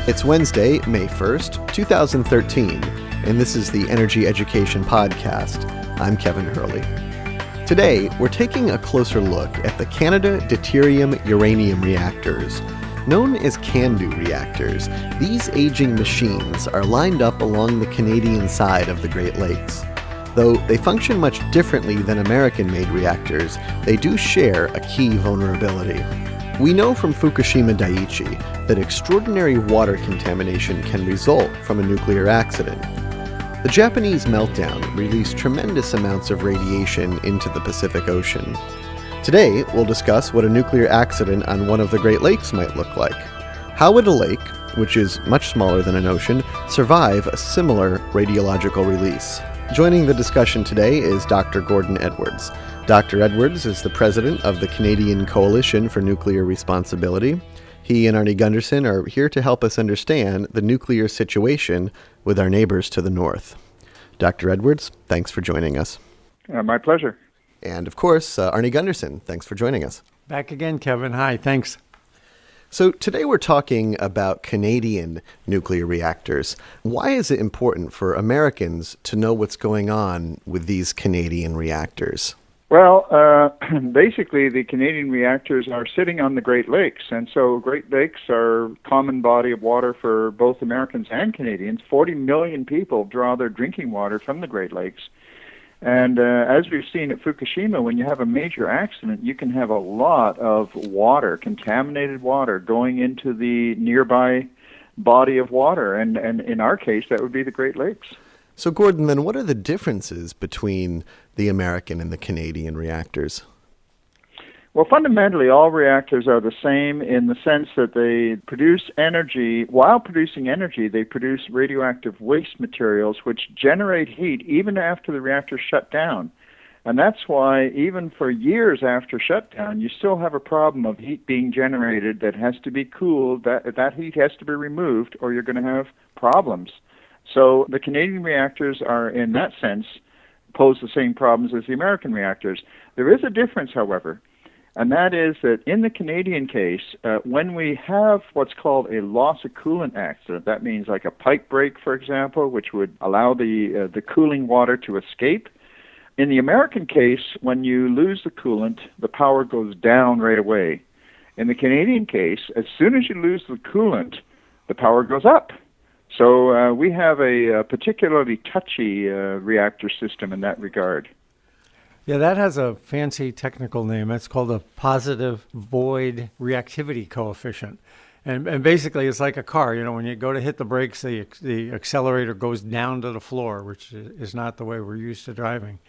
It's Wednesday, May 1st, 2013, and this is the Energy Education Podcast. I'm Kevin Hurley. Today, we're taking a closer look at the Canada Deuterium Uranium Reactors. Known as CANDU reactors, these aging machines are lined up along the Canadian side of the Great Lakes. Though they function much differently than American-made reactors, they do share a key vulnerability. We know from Fukushima Daiichi that extraordinary water contamination can result from a nuclear accident. The Japanese meltdown released tremendous amounts of radiation into the Pacific Ocean. Today, we'll discuss what a nuclear accident on one of the Great Lakes might look like. How would a lake, which is much smaller than an ocean, survive a similar radiological release? Joining the discussion today is Dr. Gordon Edwards. Dr. Edwards is the president of the Canadian Coalition for Nuclear Responsibility. He and Arnie Gunderson are here to help us understand the nuclear situation with our neighbors to the north. Dr. Edwards, thanks for joining us. My pleasure. And of course, Arnie Gunderson, thanks for joining us. Back again, Kevin. Hi, thanks. So today we're talking about Canadian nuclear reactors. Why is it important for Americans to know what's going on with these Canadian reactors? Well, basically the Canadian reactors are sitting on the Great Lakes, and so Great Lakes are a common body of water for both Americans and Canadians. 40 million people draw their drinking water from the Great Lakes. And as we've seen at Fukushima, when you have a major accident, you can have a lot of water, contaminated water, going into the nearby body of water. And in our case, that would be the Great Lakes. So, Gordon, then what are the differences between the American and the Canadian reactors? Well, fundamentally, all reactors are the same in the sense that they produce energy. While producing energy, they produce radioactive waste materials which generate heat even after the reactor shut down. And that's why even for years after shutdown, you still have a problem of heat being generated that has to be cooled. That heat has to be removed or you're going to have problems. So the Canadian reactors are, in that sense, pose the same problems as the American reactors. There is a difference, however. And that is that in the Canadian case, when we have what's called a loss of coolant accident, that means like a pipe break, for example, which would allow the cooling water to escape. In the American case, when you lose the coolant, the power goes down right away. In the Canadian case, as soon as you lose the coolant, the power goes up. So we have a particularly touchy reactor system in that regard. Yeah, that has a fancy technical name. It's called a positive void reactivity coefficient. And basically, it's like a car. You know, when you go to hit the brakes, the accelerator goes down to the floor, which is not the way we're used to driving.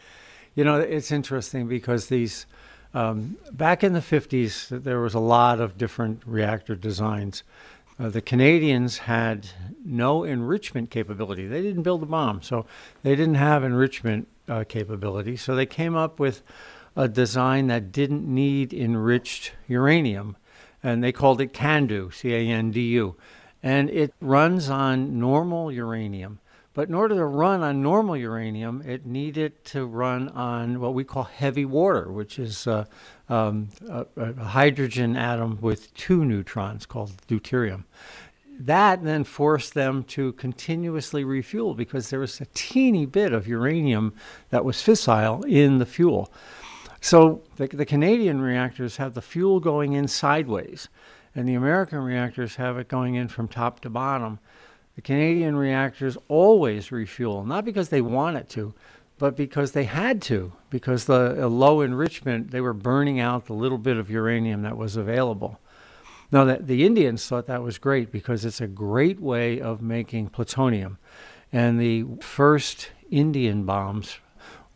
You know, it's interesting because these, back in the 50s, there was a lot of different reactor designs. The Canadians had no enrichment capability. They didn't build a bomb, so they didn't have enrichment capability. So they came up with a design that didn't need enriched uranium, and they called it CANDU, C-A-N-D-U. And it runs on normal uranium. But in order to run on normal uranium, it needed to run on what we call heavy water, which is a hydrogen atom with 2 neutrons called deuterium. That then forced them to continuously refuel because there was a teeny bit of uranium that was fissile in the fuel. So the Canadian reactors have the fuel going in sideways, and the American reactors have it going in from top to bottom. The Canadian reactors always refuel, not because they wanted to, but because they had to, because the low enrichment, they were burning out the little bit of uranium that was available. Now, the Indians thought that was great because it's a great way of making plutonium. And the first Indian bombs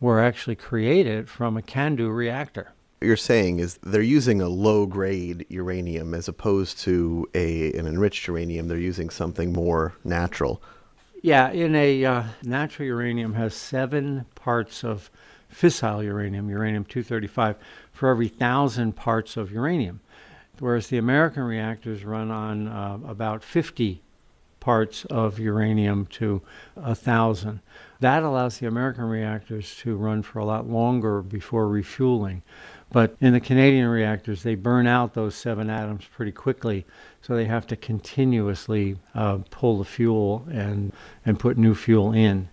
were actually created from a CANDU reactor. What you're saying is they're using a low-grade uranium as opposed to an enriched uranium. They're using something more natural. Yeah, in a natural uranium has 7 parts of fissile uranium, uranium-235, for every 1,000 parts of uranium, whereas the American reactors run on about 50 parts of uranium to 1,000. That allows the American reactors to run for a lot longer before refueling. But in the Canadian reactors, they burn out those 7 atoms pretty quickly, so they have to continuously pull the fuel and put new fuel in.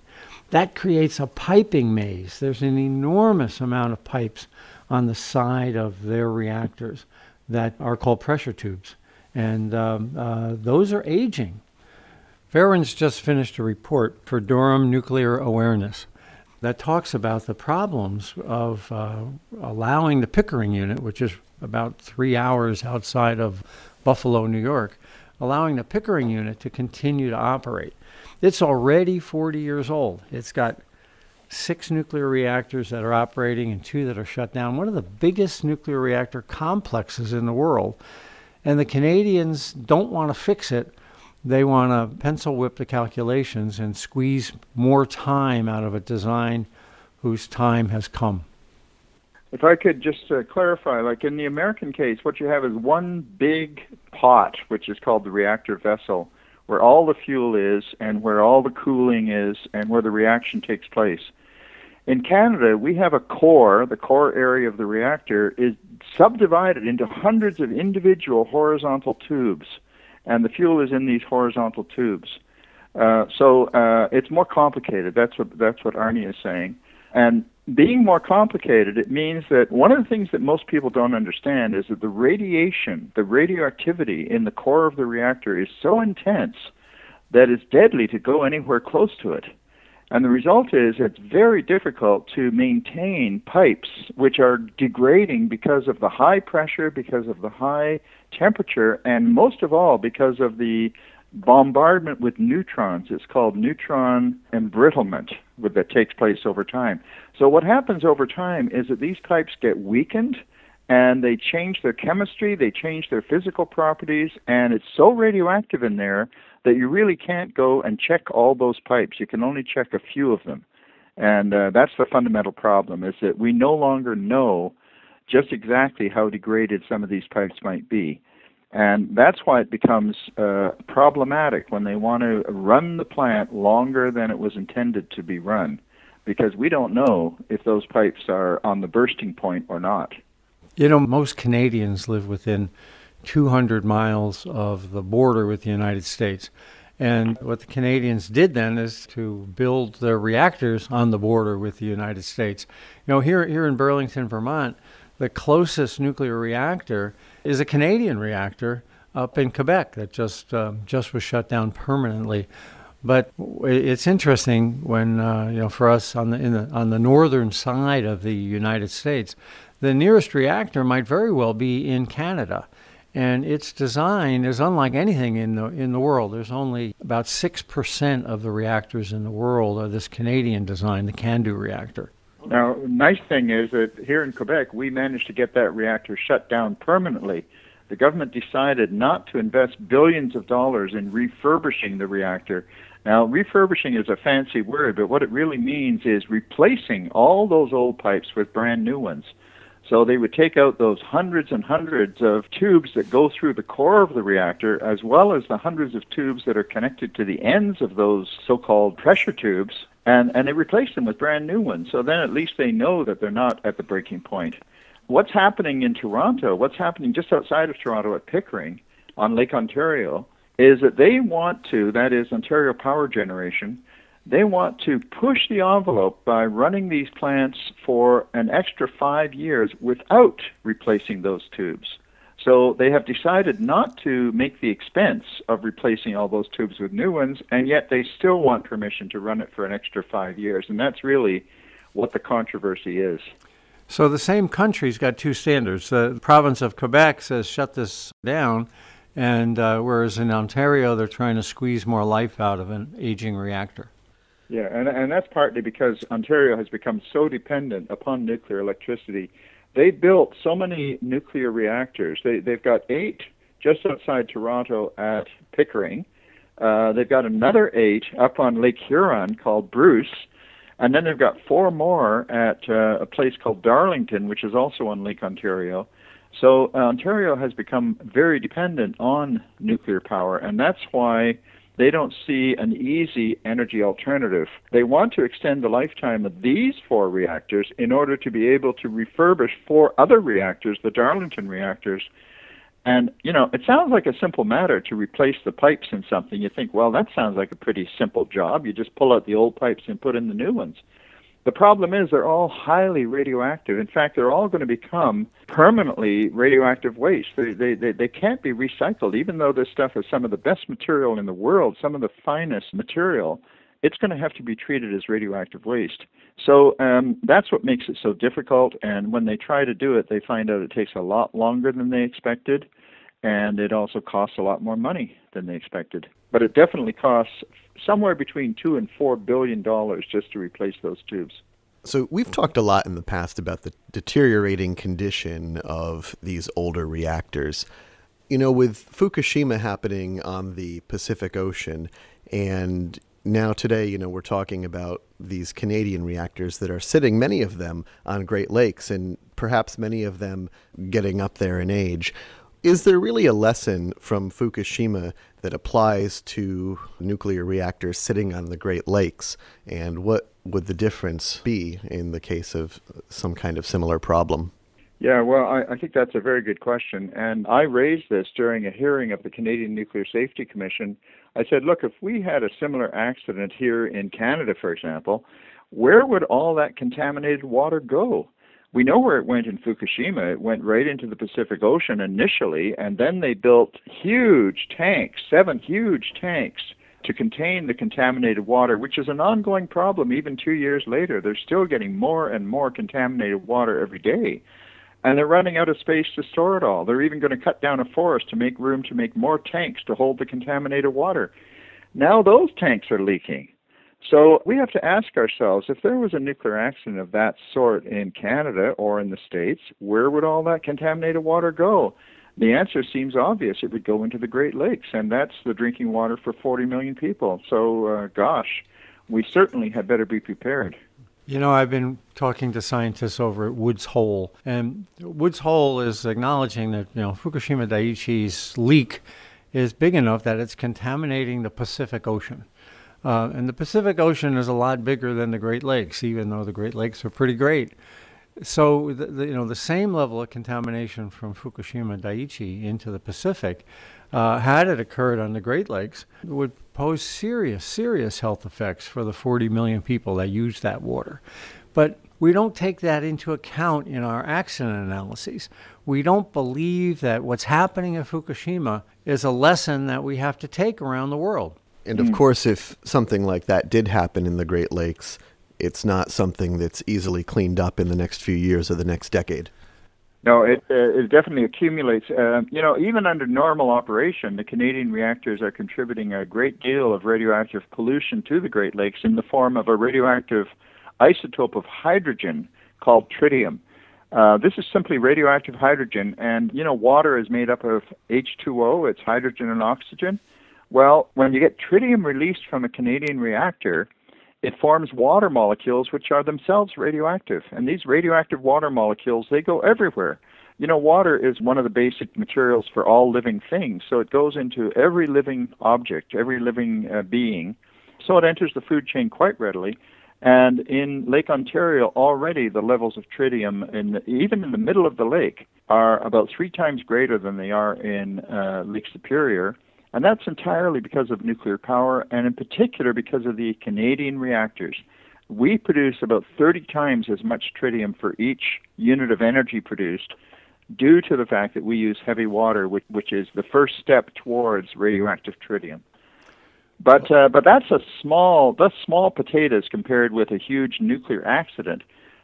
That creates a piping maze. There's an enormous amount of pipes on the side of their reactors that are called pressure tubes, and those are aging. Fairewinds just finished a report for Durham Nuclear Awareness that talks about the problems of allowing the Pickering unit, which is about 3 hours outside of Buffalo, New York, allowing the Pickering unit to continue to operate. It's already 40 years old. It's got 6 nuclear reactors that are operating and 2 that are shut down, one of the biggest nuclear reactor complexes in the world. And the Canadians don't want to fix it. They want to pencil whip the calculations and squeeze more time out of a design whose time has come. If I could just clarify, like in the American case, what you have is one big pot, which is called the reactor vessel, where all the fuel is and where all the cooling is and where the reaction takes place. In Canada, we have a core. The core area of the reactor is subdivided into hundreds of individual horizontal tubes, and the fuel is in these horizontal tubes. So it's more complicated. That's what Arnie is saying. And being more complicated, it means that one of the things that most people don't understand is that the radiation, the radioactivity in the core of the reactor is so intense that it's deadly to go anywhere close to it. And the result is it's very difficult to maintain pipes which are degrading because of the high pressure, because of the high temperature, and most of all because of the bombardment with neutrons. It's called neutron embrittlement that takes place over time. So what happens over time is that these pipes get weakened and they change their chemistry, they change their physical properties, and it's so radioactive in there that you really can't go and check all those pipes. You can only check a few of them. And that's the fundamental problem, is that we no longer know just exactly how degraded some of these pipes might be. And that's why it becomes problematic when they want to run the plant longer than it was intended to be run, because we don't know if those pipes are on the bursting point or not. You know, most Canadians live within 200 miles of the border with the United States. And what the Canadians did then is to build their reactors on the border with the United States. You know, here in Burlington, Vermont, the closest nuclear reactor is a Canadian reactor up in Quebec that just was shut down permanently. But it's interesting when for us on the northern side of the United States, the nearest reactor might very well be in Canada, and its design is unlike anything in the world. There's only about 6% of the reactors in the world are this Canadian design, the CANDU reactor. Now, the nice thing is that here in Quebec, we managed to get that reactor shut down permanently. The government decided not to invest billions of dollars in refurbishing the reactor. Now, refurbishing is a fancy word, but what it really means is replacing all those old pipes with brand new ones. So they would take out those hundreds and hundreds of tubes that go through the core of the reactor, as well as the hundreds of tubes that are connected to the ends of those so-called pressure tubes, and they replace them with brand new ones. So then at least they know that they're not at the breaking point. What's happening in Toronto, what's happening just outside of Toronto at Pickering on Lake Ontario, is that they want to, that is Ontario Power Generation, they want to push the envelope by running these plants for an extra 5 years without replacing those tubes. So they have decided not to make the expense of replacing all those tubes with new ones, and yet they still want permission to run it for an extra 5 years. And that's really what the controversy is. So the same country's got two standards. The province of Quebec says shut this down, and whereas in Ontario they're trying to squeeze more life out of an aging reactor. Yeah, and that's partly because Ontario has become so dependent upon nuclear electricity. They built so many nuclear reactors. They've got 8 just outside Toronto at Pickering. They've got another 8 up on Lake Huron called Bruce. And then they've got 4 more at a place called Darlington, which is also on Lake Ontario. So Ontario has become very dependent on nuclear power, and that's why they don't see an easy energy alternative. They want to extend the lifetime of these 4 reactors in order to be able to refurbish 4 other reactors, the Darlington reactors. And, it sounds like a simple matter to replace the pipes in something. You think, well, that sounds like a pretty simple job. You just pull out the old pipes and put in the new ones. The problem is they're all highly radioactive. In fact, they're all going to become permanently radioactive waste. They can't be recycled, even though this stuff is some of the best material in the world, some of the finest material. It's going to have to be treated as radioactive waste. So that's what makes it so difficult. And when they try to do it, they find out it takes a lot longer than they expected, and it also costs a lot more money than they expected. But it definitely costs somewhere between $2 and $4 billion just to replace those tubes. So we've talked a lot in the past about the deteriorating condition of these older reactors. With Fukushima happening on the Pacific Ocean, and now today, we're talking about these Canadian reactors that are sitting, many of them, on Great Lakes, and perhaps many of them getting up there in age. Is there really a lesson from Fukushima that applies to nuclear reactors sitting on the Great Lakes? And what would the difference be in the case of some kind of similar problem? Yeah, well, I think that's a very good question. And I raised this during a hearing of the Canadian Nuclear Safety Commission. I said, look, if we had a similar accident here in Canada, for example, where would all that contaminated water go? We know where it went in Fukushima. It went right into the Pacific Ocean initially, and then they built huge tanks, 7 huge tanks, to contain the contaminated water, which is an ongoing problem even 2 years later. They're still getting more and more contaminated water every day. And they're running out of space to store it all. They're even going to cut down a forest to make room to make more tanks to hold the contaminated water. Now those tanks are leaking. So we have to ask ourselves, if there was a nuclear accident of that sort in Canada or in the States, where would all that contaminated water go? The answer seems obvious. It would go into the Great Lakes, and that's the drinking water for 40 million people. So, we certainly had better be prepared. I've been talking to scientists over at Woods Hole, and Woods Hole is acknowledging that, Fukushima Daiichi's leak is big enough that it's contaminating the Pacific Ocean. And the Pacific Ocean is a lot bigger than the Great Lakes, even though the Great Lakes are pretty great. So, the same level of contamination from Fukushima Daiichi into the Pacific, had it occurred on the Great Lakes, would pose serious health effects for the 40 million people that use that water. But we don't take that into account in our accident analyses. We don't believe that what's happening at Fukushima is a lesson that we have to take around the world. And of course, if something like that did happen in the Great Lakes, it's not something that's easily cleaned up in the next few years or the next decade. No, it definitely accumulates. Even under normal operation, the Canadian reactors are contributing a great deal of radioactive pollution to the Great Lakes in the form of a radioactive isotope of hydrogen called tritium. This is simply radioactive hydrogen, and, water is made up of H2O, it's hydrogen and oxygen. Well, when you get tritium released from a Canadian reactor, it forms water molecules which are themselves radioactive. And these radioactive water molecules, they go everywhere. Water is one of the basic materials for all living things, so it goes into every living object, every living being. So it enters the food chain quite readily. And in Lake Ontario, already the levels of tritium, even in the middle of the lake, are about 3 times greater than they are in Lake Superior. And that's entirely because of nuclear power, and in particular because of the Canadian reactors. We produce about 30 times as much tritium for each unit of energy produced due to the fact that we use heavy water, which is the first step towards radioactive tritium. But that's small potatoes compared with a huge nuclear accident.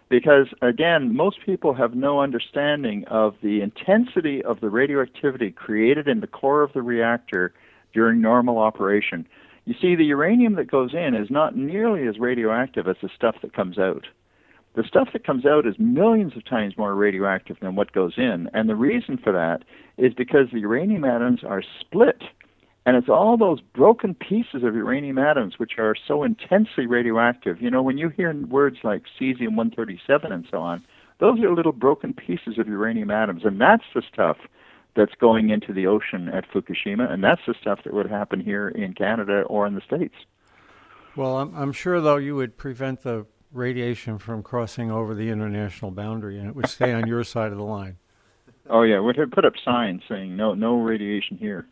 Because, again, most people have no understanding of the intensity of the radioactivity created in the core of the reactor during normal operation. You see, the uranium that goes in is not nearly as radioactive as the stuff that comes out. The stuff that comes out is millions of times more radioactive than what goes in, and the reason for that is because the uranium atoms are split. And it's all those broken pieces of uranium atoms which are so intensely radioactive. When you hear words like cesium-137 and so on, those are little broken pieces of uranium atoms. And that's the stuff that's going into the ocean at Fukushima, and that's the stuff that would happen here in Canada or in the States. Well, I'm sure, though, you would prevent the radiation from crossing over the international boundary, and it would stay on your side of the line. Oh, yeah, we'd have put up signs saying no radiation here.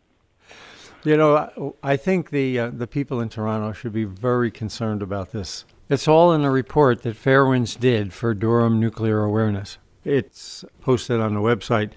You know, I think the people in Toronto should be very concerned about this. It's all in a report that Fairewinds did for Durham Nuclear Awareness. It's posted on the website,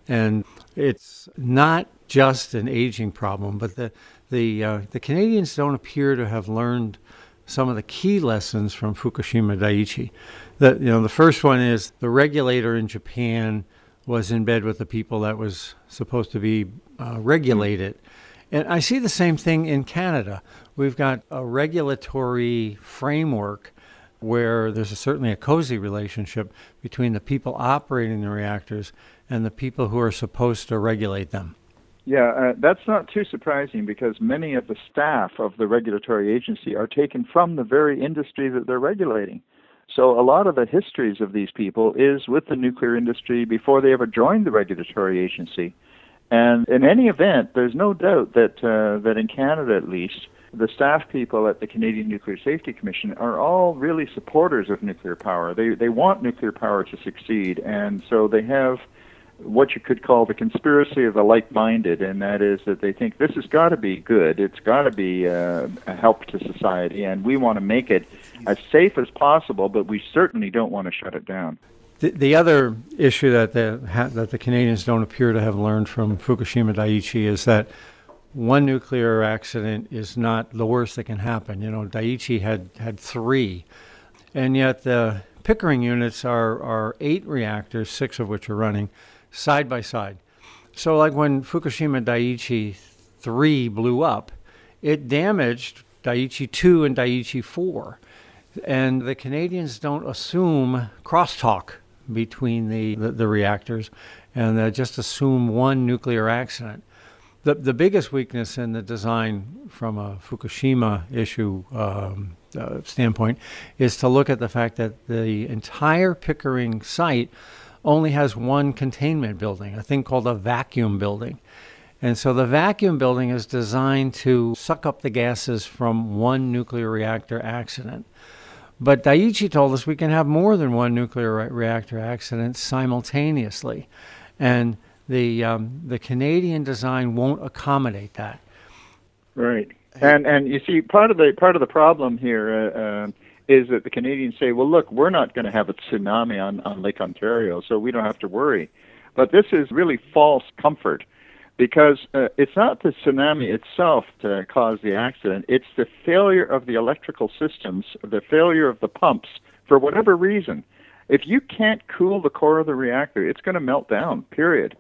and it's not just an aging problem, but the Canadians don't appear to have learned some of the key lessons from Fukushima Daiichi. The first one is the regulator in Japan was in bed with the people that was supposed to be regulated. And I see the same thing in Canada. We've got a regulatory framework where there's certainly a cozy relationship between the people operating the reactors and the people who are supposed to regulate them. Yeah, that's not too surprising because many of the staff of the regulatory agency are taken from the very industry that they're regulating. So a lot of the histories of these people is with the nuclear industry before they ever joined the regulatory agency. And in any event, there's no doubt that in Canada at least, the staff people at the Canadian Nuclear Safety Commission are all really supporters of nuclear power. They want nuclear power to succeed, and so they have what you could call the conspiracy of the like-minded, and that is that they think this has got to be good, it's got to be a help to society, and we want to make it as safe as possible, but we certainly don't want to shut it down. The other issue that the Canadians don't appear to have learned from Fukushima Daiichi is that one nuclear accident is not the worst that can happen. You know, Daiichi had 3, and yet the Pickering units are 8 reactors, 6 of which are running side by side. So like when Fukushima Daiichi 3 blew up, it damaged Daiichi 2 and Daiichi 4. And the Canadians don't assume crosstalk between the reactors and just assume one nuclear accident. The biggest weakness in the design from a Fukushima issue standpoint is to look at the fact that the entire Pickering site only has one containment building, a thing called a vacuum building. And so the vacuum building is designed to suck up the gases from one nuclear reactor accident. But Daiichi told us we can have more than one nuclear reactor accident simultaneously. And the Canadian design won't accommodate that. Right. And you see, part of the problem here is that the Canadians say, well, look, we're not going to have a tsunami on Lake Ontario, so we don't have to worry. But this is really false comfort, because it's not the tsunami itself to cause the accident. It's the failure of the electrical systems, the failure of the pumps, for whatever reason. If you can't cool the core of the reactor, it's going to melt down, period.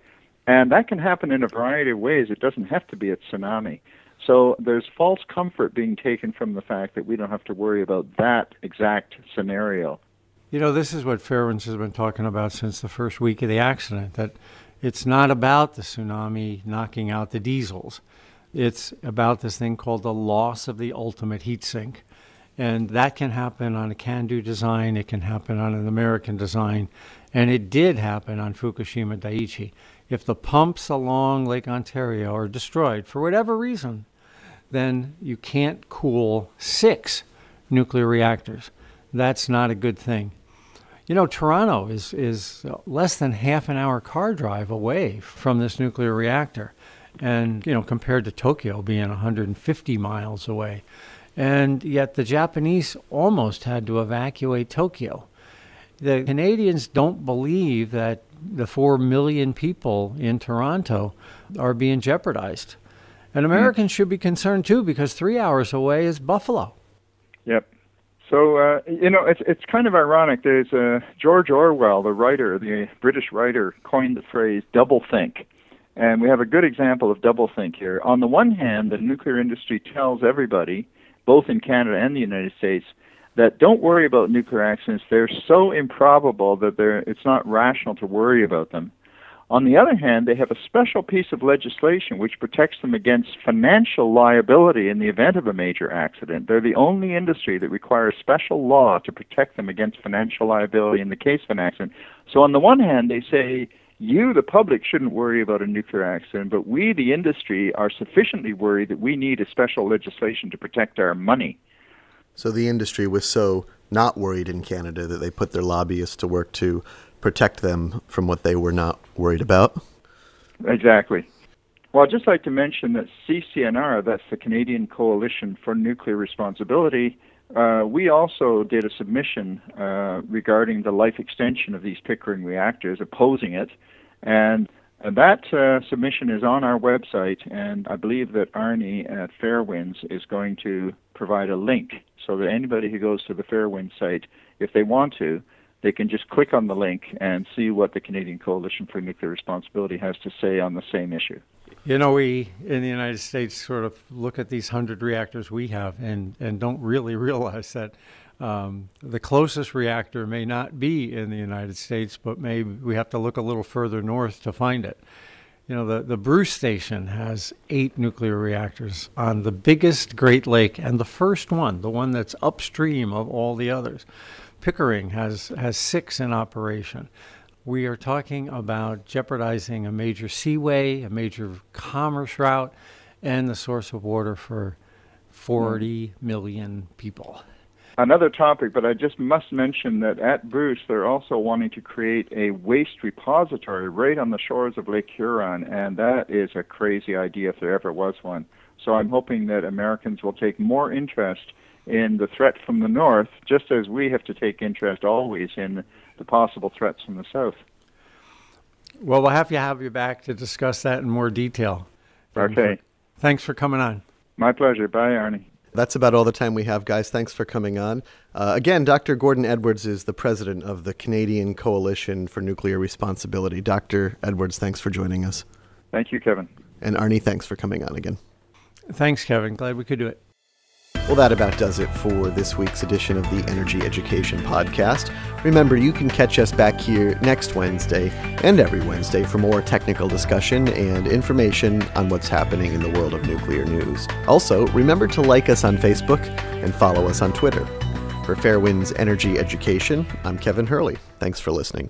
And that can happen in a variety of ways. It doesn't have to be a tsunami. So there's false comfort being taken from the fact that we don't have to worry about that exact scenario. You know, this is what Fairewinds has been talking about since the first week of the accident, that it's not about the tsunami knocking out the diesels. It's about this thing called the loss of the ultimate heat sink. And that can happen on a CANDU design, it can happen on an American design, and it did happen on Fukushima Daiichi. If the pumps along Lake Ontario are destroyed for whatever reason, then you can't cool 6 nuclear reactors. That's not a good thing. You know, Toronto is less than half an hour car drive away from this nuclear reactor. And, you know, compared to Tokyo being 150 miles away. And yet the Japanese almost had to evacuate Tokyo. The Canadians don't believe that the 4 million people in Toronto are being jeopardized. And Americans should be concerned too, because 3 hours away is Buffalo. Yep. So, you know, it's kind of ironic. There's George Orwell, the writer, the British writer, coined the phrase doublethink. And we have a good example of doublethink here. On the one hand, the nuclear industry tells everybody, both in Canada and the United States, that don't worry about nuclear accidents. They're so improbable that it's not rational to worry about them. On the other hand, they have a special piece of legislation which protects them against financial liability in the event of a major accident. They're the only industry that requires special law to protect them against financial liability in the case of an accident. So on the one hand, they say, you, the public, shouldn't worry about a nuclear accident, but we, the industry, are sufficiently worried that we need a special legislation to protect our money. So the industry was so not worried in Canada that they put their lobbyists to work to protect them from what they were not worried about? Exactly. Well, I'd just like to mention that CCNR, that's the Canadian Coalition for Nuclear Responsibility, we also did a submission regarding the life extension of these Pickering reactors, opposing it. And that submission is on our website, and I believe that Arnie at Fairewinds is going to provide a link so that anybody who goes to the Fairewinds site, if they want to, they can just click on the link and see what the Canadian Coalition for Nuclear Responsibility has to say on the same issue. You know, we in the United States sort of look at these 100 reactors we have and don't really realize that the closest reactor may not be in the United States, but maybe we have to look a little further north to find it. You know, the Bruce Station has 8 nuclear reactors on the biggest Great Lake, and the first one, the one that's upstream of all the others. Pickering has 6 in operation. We are talking about jeopardizing a major seaway, a major commerce route, and the source of water for 40 million people. Another topic, but I just must mention that at Bruce, they're also wanting to create a waste repository right on the shores of Lake Huron, and that is a crazy idea if there ever was one. So I'm hoping that Americans will take more interest in the threat from the north, just as we have to take interest always in the possible threats from the south. Well, we'll have you back to discuss that in more detail. Okay. Thanks for coming on. My pleasure. Bye, Arnie. That's about all the time we have, guys. Thanks for coming on. Again, Dr. Gordon Edwards is the president of the Canadian Coalition for Nuclear Responsibility. Dr. Edwards, thanks for joining us. Thank you, Kevin. And Arnie, thanks for coming on again. Thanks, Kevin. Glad we could do it. Well, that about does it for this week's edition of the Energy Education Podcast. Remember, you can catch us back here next Wednesday and every Wednesday for more technical discussion and information on what's happening in the world of nuclear news. Also, remember to like us on Facebook and follow us on Twitter. For Fairewinds Energy Education, I'm Kevin Hurley. Thanks for listening.